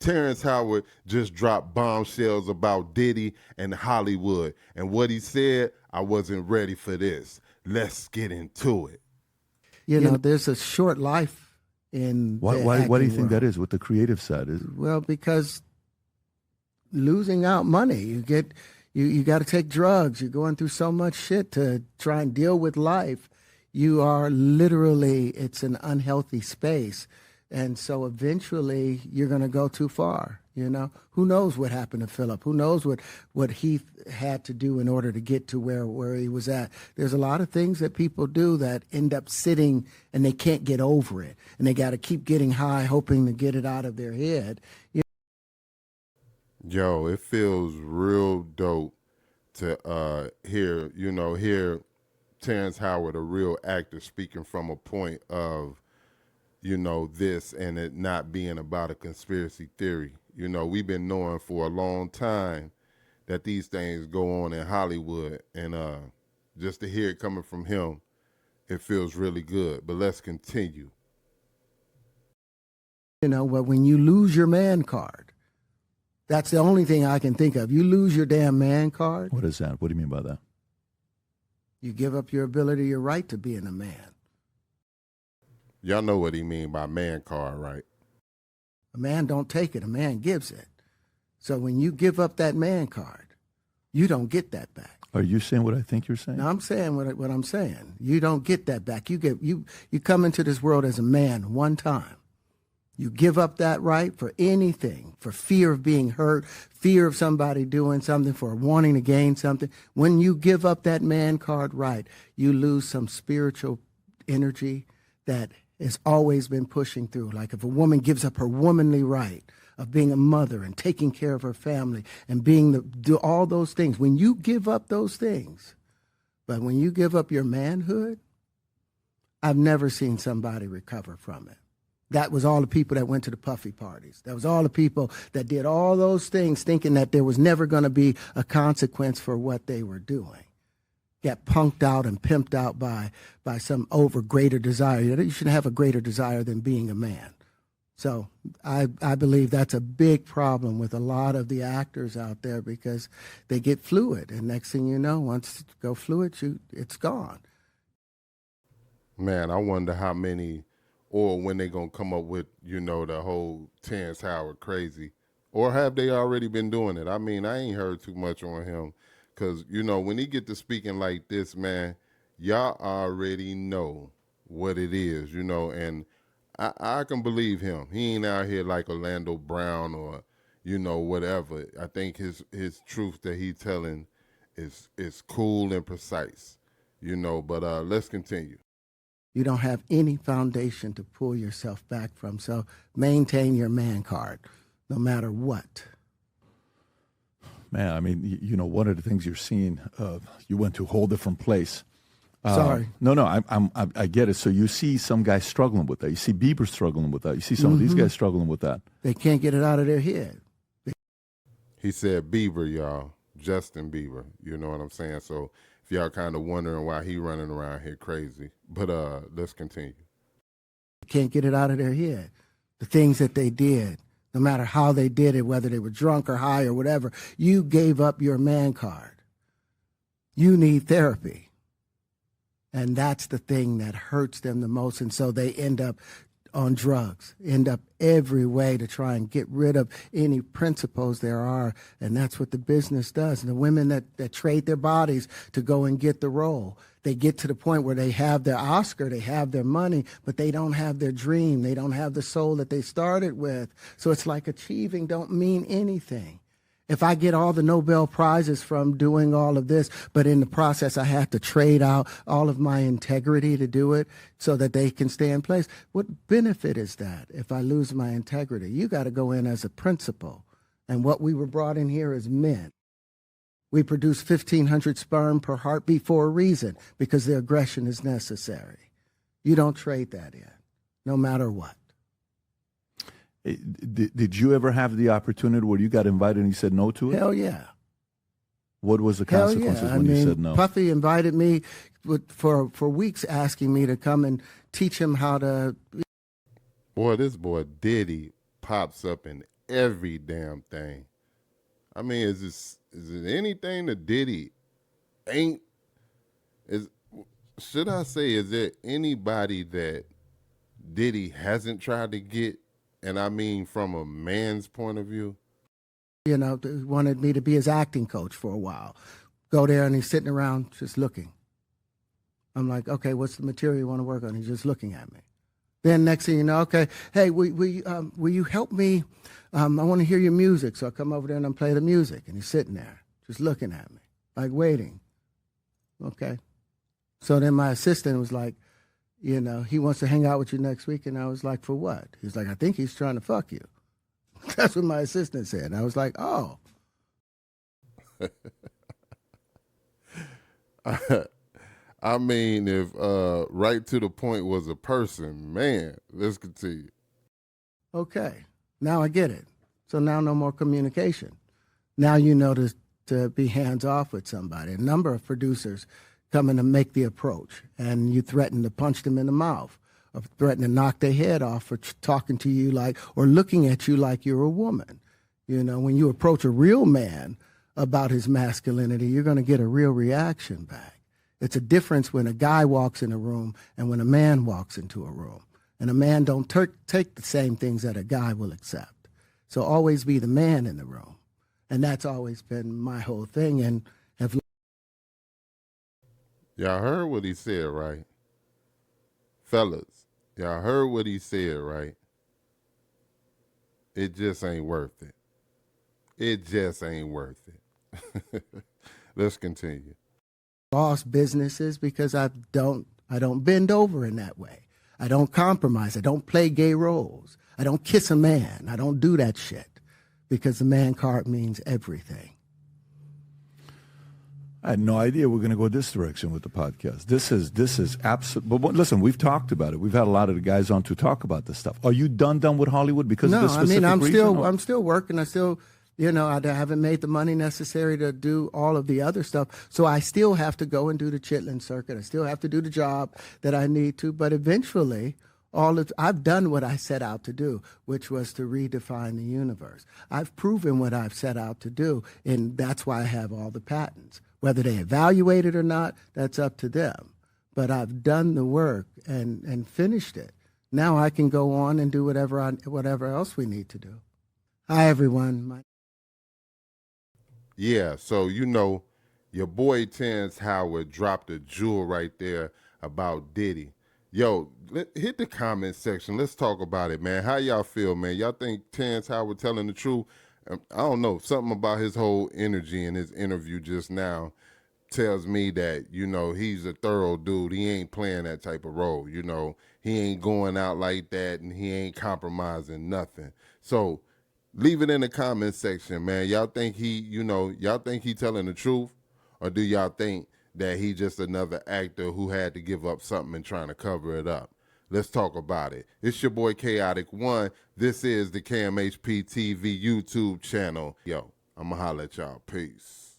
Terrence Howard just dropped bombshells about Diddy and Hollywood. And what he said, I wasn't ready for this. Let's get into it. You know, there's a short life in why do you think that is with the creative side? Well, because losing out money, you got to take drugs. You're going through so much shit to try and deal with life. You are literally, it's an unhealthy space. And so eventually you're going to go too far, you know. Who knows what happened to Philip? Who knows what he had to do in order to get to where he was at? There's a lot of things that people do that end up sitting and they can't get over it. And they got to keep getting high, hoping to get it out of their head. Yo, it feels real dope to hear Terrence Howard, a real actor, speaking from a point of, this and it not being about a conspiracy theory. We've been knowing for a long time that these things go on in Hollywood, and just to hear it coming from him, it feels really good. But let's continue. Well, when you lose your man card, that's the only thing I can think of. You lose your damn man card. What is that? What do you mean by that? You give up your ability, your right to being a man. Y'all know what he mean by man card, right? A man don't take it, a man gives it. So when you give up that man card, you don't get that back. Are you saying what I think you're saying? No, I'm saying what I'm saying. You don't get that back. You come into this world as a man one time. You give up that right for anything, for fear of being hurt, fear of somebody doing something, for wanting to gain something. When you give up that man card right, you lose some spiritual energy that has always been pushing through. Like if a woman gives up her womanly right of being a mother and taking care of her family and do all those things, when you give up those things, but when you give up your manhood, I've never seen somebody recover from it. That was all the people that went to the puffy parties. That was all the people that did all those things thinking that there was never going to be a consequence for what they were doing. Get punked out and pimped out by some greater desire. You shouldn't have a greater desire than being a man. So I believe that's a big problem with a lot of the actors out there because they get fluid. And next thing you know, once you go fluid, it's gone. Man, I wonder how many, or when they going to come up with, the whole Terrence Howard crazy. Or have they already been doing it? I mean, I ain't heard too much on him. Because, when he get to speaking like this, man, y'all already know what it is, and I can believe him. He ain't out here like Orlando Brown or, whatever. I think his truth that he telling is cool and precise, but let's continue. You don't have any foundation to pull yourself back from, so maintain your man card, no matter what. Man, I mean, one of the things you're seeing, you went to a whole different place. Sorry. No, I get it. So you see some guys struggling with that. You see Bieber struggling with that. You see some of these guys struggling with that. They can't get it out of their head. He said Bieber, y'all. Justin Bieber. You know what I'm saying? So if y'all kind of wondering why he running around here crazy. But let's continue. Can't get it out of their head. The things that they did. No matter how they did it, whether they were drunk or high or whatever, you gave up your man card. You need therapy. And that's the thing that hurts them the most. And so they end up on drugs, end up every way to try and get rid of any principles there are. And that's what the business does. And the women that trade their bodies to go and get the role, they get to the point where they have their Oscar, they have their money, but they don't have their dream. They don't have the soul that they started with. So it's like achieving don't mean anything. If I get all the Nobel Prizes from doing all of this, but in the process I have to trade out all of my integrity to do it so that they can stay in place, what benefit is that if I lose my integrity? You got to go in as a principal. And what we were brought in here as men. We produce 1,500 sperm per heartbeat for a reason, because the aggression is necessary. You don't trade that in, no matter what. Did you ever have the opportunity where you got invited and you said no to it? Hell yeah. What was the consequences when you said no? Puffy invited me for weeks, asking me to come and teach him how to. Boy, this boy Diddy pops up in every damn thing. I mean, is it anything that Diddy ain't? Should I say, is there anybody that Diddy hasn't tried to get? And I mean, from a man's point of view. You know, wanted me to be his acting coach for a while. Go there and he's sitting around just looking. I'm like, okay, what's the material you want to work on? He's just looking at me. Then next thing you know, okay, hey, will you help me? I want to hear your music. So I come over there and I play the music. And he's sitting there just looking at me, like waiting. Okay. So then my assistant was like, you know, he wants to hang out with you next week. And I was like, for what? He's like, I think he's trying to fuck you. That's what my assistant said. And I was like, oh. I mean, if right to the point was a person, man, let's continue. Okay, now I get it. So now no more communication. Now you know to be hands off with somebody. A number of producers come in to make the approach, and you threaten to punch them in the mouth, or threaten to knock their head off for talking to you like, or looking at you like you're a woman. You know, when you approach a real man about his masculinity, you're going to get a real reaction back. It's a difference when a guy walks in a room and when a man walks into a room. And a man don't take the same things that a guy will accept. So always be the man in the room. And that's always been my whole thing. And have y'all heard what he said, right? Fellas, y'all heard what he said, right? It just ain't worth it. It just ain't worth it. Let's continue. lost businesses because I don't bend over in that way. I don't compromise. I don't play gay roles. I don't kiss a man. I don't do that shit because the man card means everything. I had no idea we're going to go this direction with the podcast. This is absolute. But listen, we've talked about it. We've had a lot of the guys on to talk about this stuff. Are you done with Hollywood because of this specific reason? I'm still working. I still, I haven't made the money necessary to do all of the other stuff. So I still have to go and do the Chitlin circuit. I still have to do the job that I need to. But eventually, I've done what I set out to do, which was to redefine the universe. I've proven what I've set out to do, and that's why I have all the patents. Whether they evaluate it or not, that's up to them. But I've done the work and finished it. Now I can go on and do whatever else we need to do. Hi, everyone. Yeah, so your boy Terrence Howard dropped a jewel right there about Diddy. Yo, hit the comment section. Let's talk about it, man. How y'all feel, man? Y'all think Terrence Howard telling the truth? I don't know. Something about his whole energy in his interview just now tells me that, he's a thorough dude. He ain't playing that type of role. He ain't going out like that and he ain't compromising nothing. So leave it in the comment section, man. Y'all think he telling the truth? Or do y'all think that he just another actor who had to give up something and trying to cover it up? Let's talk about it. It's your boy Kaotic 1. This is the KMHP TV YouTube channel. Yo, I'ma holla at y'all. Peace.